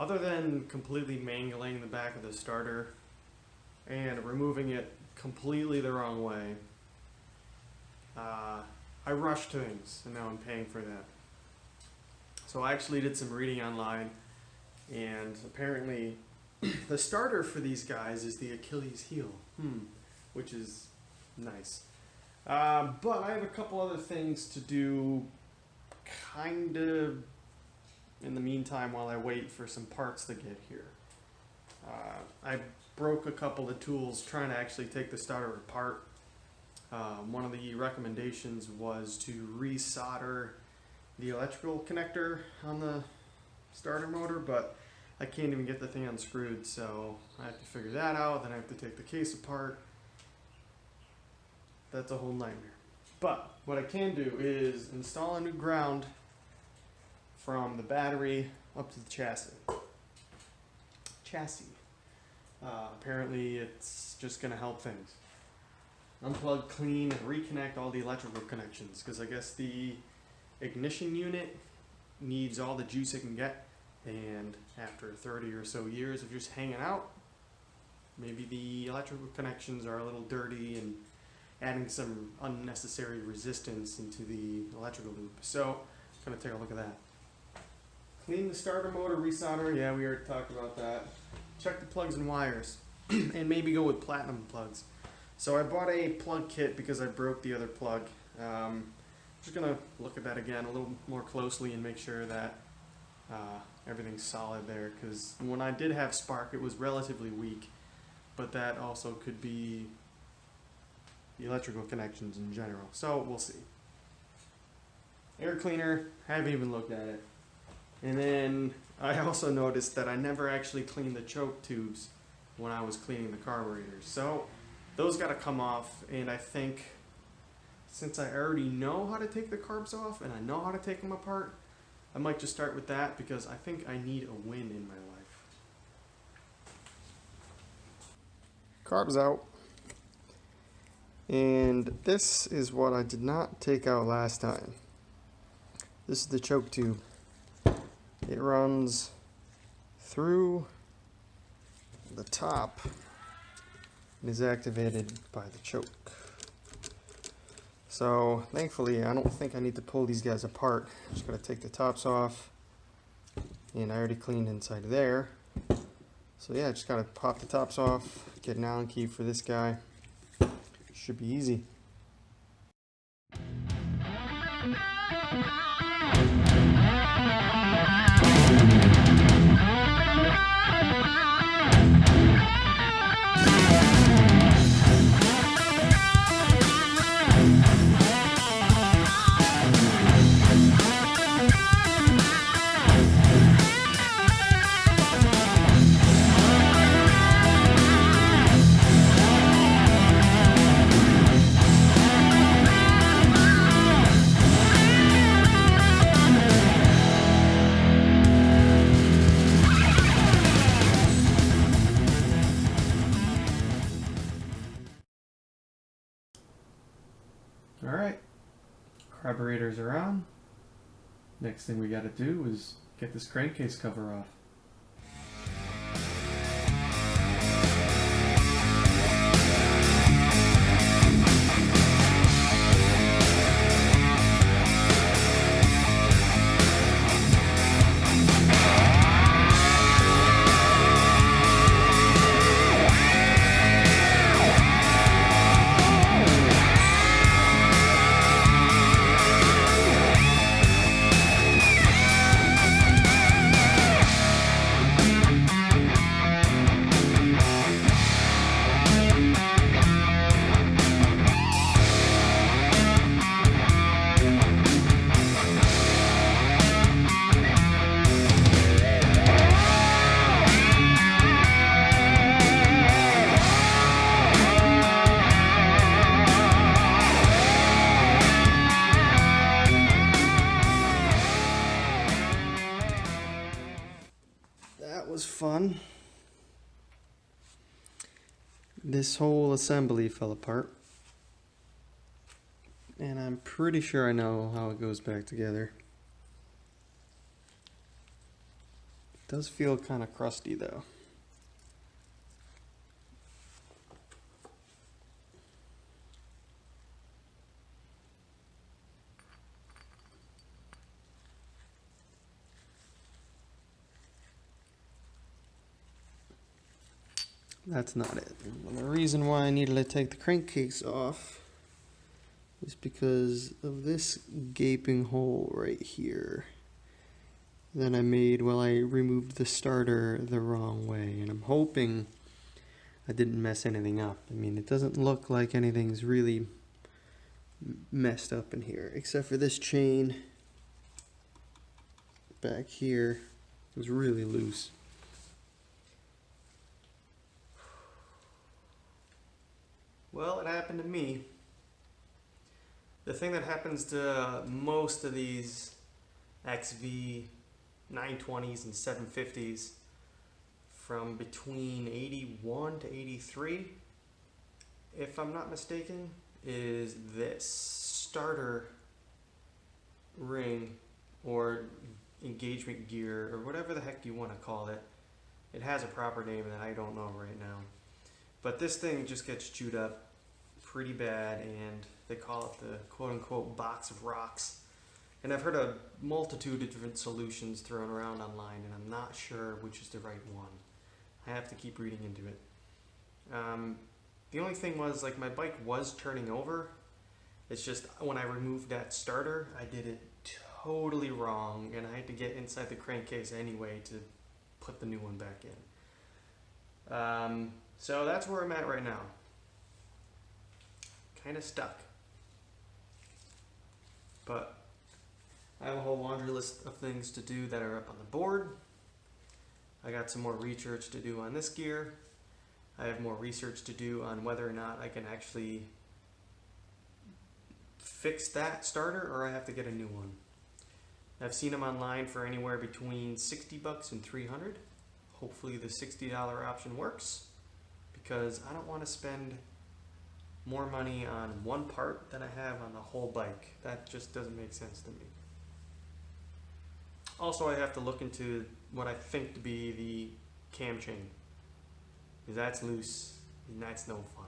other than completely mangling the back of the starter and removing it completely the wrong way, I rushed things and now I'm paying for that. So I actually did some reading online, and apparently the starter for these guys is the Achilles heel, which is nice. But I have a couple other things to do kind of in the meantime while I wait for some parts to get here. I broke a couple of tools trying to actually take the starter apart. One of the recommendations was to resolder the electrical connector on the starter motor, but I can't even get the thing unscrewed, so I have to figure that out. Then I have to take the case apart. That's a whole nightmare. But what I can do is install a new ground from the battery up to the chassis. Apparently it's just going to help things. Unplug, clean, and reconnect all the electrical connections, because I guess the ignition unit needs all the juice it can get, and after 30 or so years of just hanging out, maybe the electrical connections are a little dirty and adding some unnecessary resistance into the electrical loop. So I'm going to take a look at that. Clean the starter motor, resolder, yeah, we already talked about that. Check the plugs and wires, and maybe go with platinum plugs. So I bought a plug kit because I broke the other plug. Just going to look at that again a little more closely and make sure that everything's solid there, because when I did have spark it was relatively weak, but that also could be the electrical connections in general. So we'll see. Air cleaner, haven't even looked at it. And then I also noticed that I never actually cleaned the choke tubes when I was cleaning the carburetors. So those got to come off, and I think since I already know how to take the carbs off and I know how to take them apart, I might just start with that, because I think I need a win in my life. Carbs out. And this is what I did not take out last time. This is the choke tube. It runs through the top and is activated by the choke. So thankfully I don't think I need to pull these guys apart. I'm just going to take the tops off, and I already cleaned inside there. So yeah, just got to pop the tops off, get an Allen key for this guy. Should be easy. Alright, carburetors are on. Next thing we got to do is get this crankcase cover off. Was fun. This whole assembly fell apart, and I'm pretty sure I know how it goes back together. does feel kind of crusty though. That's not it. And the reason why I needed to take the crankcase off is because of this gaping hole right here that I made while I removed the starter the wrong way. And I'm hoping I didn't mess anything up. I mean, it doesn't look like anything's really messed up in here, except for this chain back here is really loose. Well, it happened to me. The thing that happens to most of these XV920s and 750s from between 81 to 83, if I'm not mistaken, is this starter ring or engagement gear or whatever the heck you want to call it. It has a proper name that I don't know right now. But this thing just gets chewed up pretty bad, and they call it the quote-unquote box of rocks. And I've heard a multitude of different solutions thrown around online, and I'm not sure which is the right one. I have to keep reading into it. The only thing was, like, my bike was turning over. It's just when I removed that starter, I did it totally wrong, and I had to get inside the crankcase anyway to put the new one back in. So that's where I'm at right now. Kind of stuck. But I have a whole laundry list of things to do that are up on the board. I got some more research to do on this gear. I have more research to do on whether or not I can actually fix that starter or I have to get a new one. I've seen them online for anywhere between $60 and $300. Hopefully the $60 option works, because I don't want to spend more money on one part than I have on the whole bike. That just doesn't make sense to me. Also, I have to look into what I think to be the cam chain, because that's loose and that's no fun.